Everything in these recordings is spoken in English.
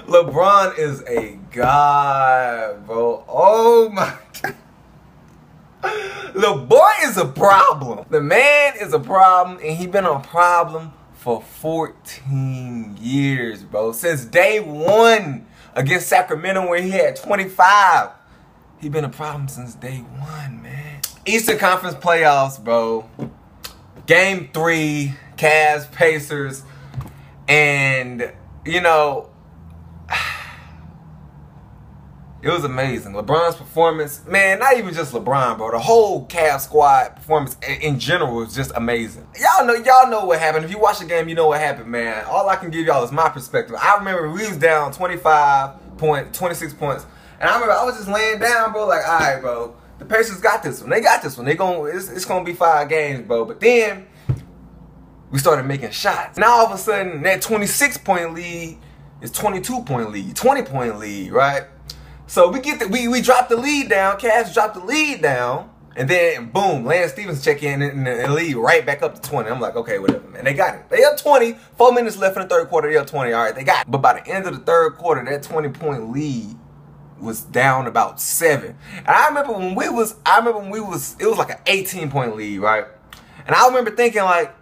LeBron is a god, bro. Oh my God. The boy is a problem. The man is a problem, and he been a problem for 14 years, bro. Since day one against Sacramento where he had 25. He been a problem since day one, man. Eastern Conference playoffs, bro. Game 3, Cavs, Pacers. And, you know, it was amazing. LeBron's performance, man, not even just LeBron, bro. The whole Cavs squad performance in general was just amazing. Y'all know what happened. If you watch the game, you know what happened, man. All I can give y'all is my perspective. I remember we was down 26 points. And I remember I was just laying down, bro, like, all right, bro. The Pacers got this one. They got this one. It's going to be 5 games, bro. But then we started making shots. Now all of a sudden, that 26-point lead is 22-point lead, 20-point lead, right? So we dropped the lead down. Cavs dropped the lead down, and then boom, Lance Stevens check in and the lead right back up to 20. I'm like, okay, whatever, man. They got it. They up 20. 4 minutes left in the third quarter. They up 20. All right, they got it. But by the end of the third quarter, that 20-point lead was down about 7. And I remember when we was, it was like an 18-point lead, right? And I remember thinking, like,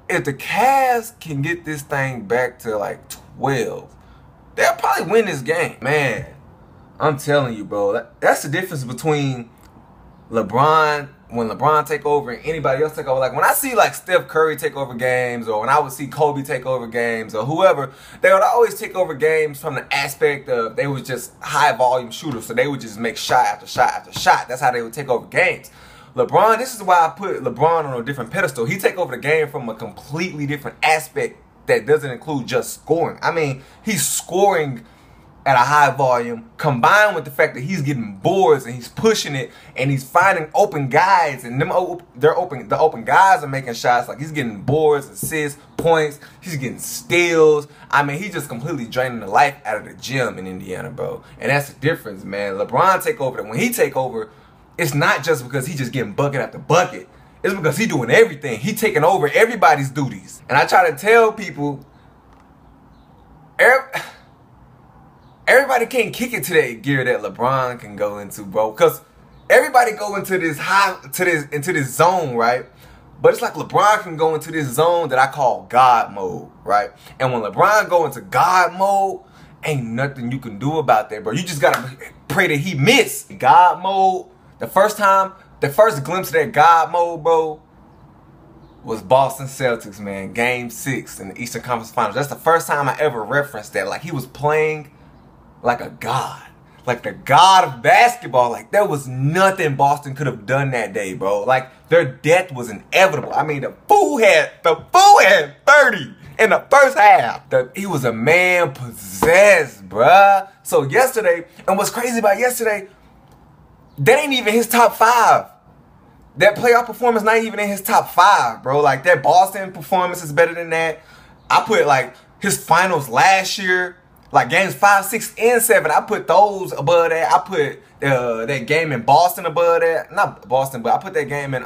if the Cavs can get this thing back to like 12, they'll probably win this game, man. I'm telling you, bro, that's the difference between LeBron, when LeBron take over and anybody else take over. Like when I see like Steph Curry take over games, or when I would see Kobe take over games, or whoever, they would always take over games from the aspect of they was just high volume shooters, so they would just make shot after shot after shot. That's how they would take over games. LeBron, this is why I put LeBron on a different pedestal. He take over the game from a completely different aspect that doesn't include just scoring. I mean, he's scoring at a high volume, combined with the fact that he's getting boards and he's pushing it and he's finding open guys, and the open guys are making shots. Like he's getting boards, assists, points, he's getting steals. I mean, he's just completely draining the life out of the gym in Indiana, bro. And that's the difference, man. LeBron take over. When he take over, it's not just because he's just getting bucket after bucket. It's because he's doing everything. He taking over everybody's duties. And I try to tell people, everybody can't kick it to that gear that LeBron can go into, bro. Because everybody go into this zone, right? But it's like LeBron can go into this zone that I call God mode, right? And when LeBron go into God mode, ain't nothing you can do about that, bro. You just gotta pray that he miss. God mode, the first glimpse of that God mode, bro, was Boston Celtics, man. Game 6 in the Eastern Conference Finals. That's the first time I ever referenced that. Like he was playing like a god, like the god of basketball. Like there was nothing Boston could have done that day, bro. Like their death was inevitable. I mean, the fool had 30 in the first half. He was a man possessed, bruh. So yesterday, and what's crazy about yesterday, that ain't even his top 5. That playoff performance not even in his top 5, bro. Like that Boston performance is better than that. I put like his finals last year, like games 5, 6, and 7, I put those above that. I put that game in Boston above that. Not Boston, but I put that game in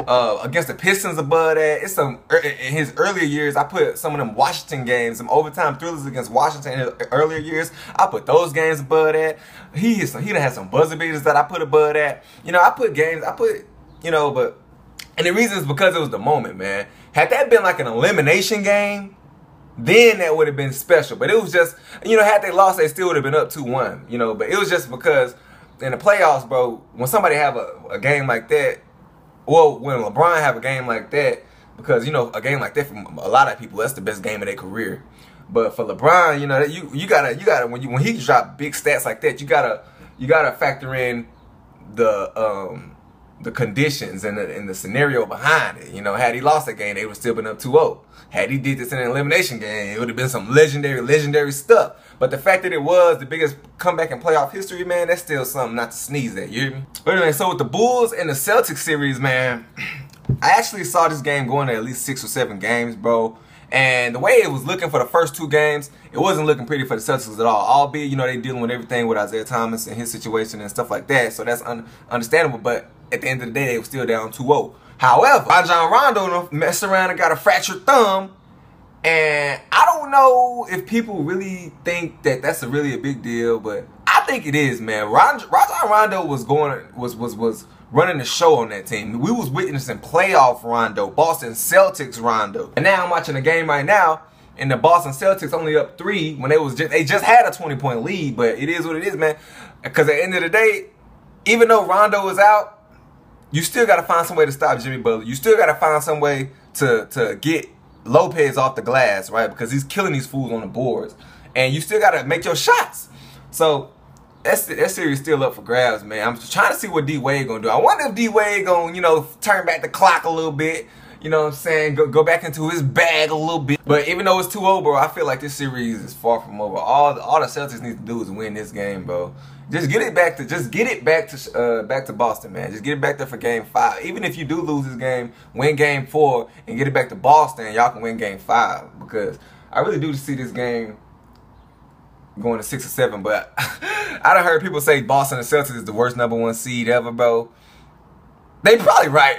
against the Pistons above that. It's some in his earlier years. I put some of them Washington games, some overtime thrillers against Washington in his earlier years. I put those games above that. He done had some buzzer beaters that I put above that. You know, I put games. But and the reason is because it was the moment, man. Had that been like an elimination game, then that would have been special. But it was just, had they lost, they still would have been up 2-1, But it was just because in the playoffs, bro, when somebody have a game like that, well, when LeBron have a game like that, because, a game like that, from a lot of people, that's the best game of their career. But for LeBron, you gotta, when he drop big stats like that, you gotta factor in the conditions and the scenario behind it. Had he lost that game, they would have still been up 2-0. Had he did this in an elimination game, it would have been some legendary stuff. But the fact that it was the biggest comeback in playoff history, man, that's still something not to sneeze at, you hear me? But anyway, so with the Bulls and the Celtics series, man, I actually saw this game going to at least 6 or 7 games, bro. And the way it was looking for the first 2 games, it wasn't looking pretty for the Celtics at all. Albeit, they dealing with everything with Isaiah Thomas and his situation and stuff like that. So that's understandable. But at the end of the day, they were still down 2-0. However, Rajon Rondo messed around and got a fractured thumb. And I don't know if people really think that that's really a big deal, but I think it is, man. Rajon Rondo was running the show on that team. We was witnessing playoff Rondo, Boston Celtics Rondo. And now I'm watching a game right now, and the Boston Celtics only up 3 when they just had a 20-point lead. But it is what it is, man. Because at the end of the day, even though Rondo is out, you still got to find some way to stop Jimmy Butler. You still got to find some way to get Lopez off the glass, right? Because he's killing these fools on the boards. And you still got to make your shots. So that series still up for grabs, man. I'm just trying to see what D-Wade going to do. I wonder if D-Wade going to, you know, turn back the clock a little bit. You know what I'm saying? Go back into his bag a little bit. But even though it's 2-0, bro, I feel like this series is far from over. All the Celtics need to do is win this game, bro. Just get it back to Boston, man. Just get it back there for Game 5. Even if you do lose this game, win Game 4 and get it back to Boston, y'all can win Game 5. Because I really do see this game going to 6 or 7. But I done heard people say Boston and Celtics is the worst #1 seed ever, bro. They probably right.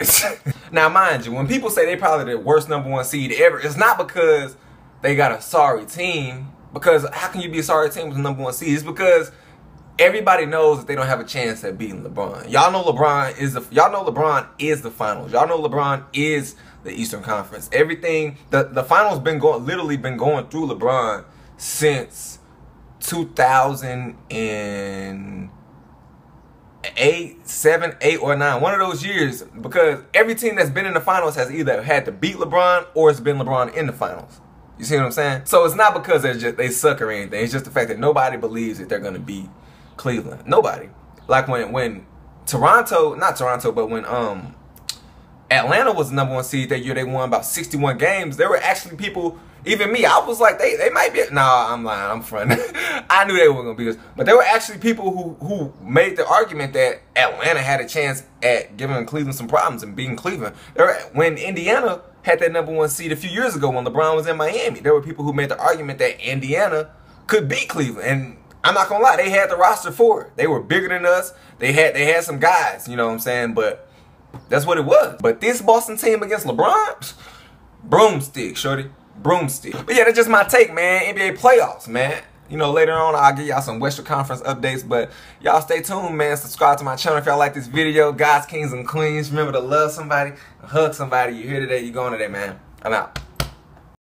Now, mind you, when people say they probably the worst #1 seed ever, it's not because they got a sorry team. Because how can you be a sorry team with a #1 seed? It's because everybody knows that they don't have a chance at beating LeBron. Y'all know LeBron is the finals. Y'all know LeBron is the Eastern Conference. Everything the finals literally been going through LeBron since 2008, 7, 8, or 9. One of those years, because every team that's been in the finals has either had to beat LeBron or it's been LeBron in the finals. You see what I'm saying? So it's not because they suck or anything. It's just the fact that nobody believes that they're gonna beat Cleveland. Nobody. Like when Toronto, not Toronto, but when Atlanta was the #1 seed that year, they won about 61 games. There were actually people, even me, I was like, they might be. Nah, I'm lying. I'm fronting. I knew they weren't gonna beat us. But there were actually people who made the argument that Atlanta had a chance at giving Cleveland some problems and beating Cleveland. When Indiana had that #1 seed a few years ago when LeBron was in Miami, there were people who made the argument that Indiana could beat Cleveland. And I'm not gonna lie, they had the roster for it. They were bigger than us. They had some guys, you know what I'm saying? But that's what it was. But this Boston team against LeBron, broomstick, shorty, broomstick. But yeah, that's just my take, man. NBA playoffs, man. You know, later on, I'll give y'all some Western Conference updates. But y'all stay tuned, man. Subscribe to my channel if y'all like this video. Guys, kings, and queens, remember to love somebody, hug somebody. You here today, you going today, man. I'm out.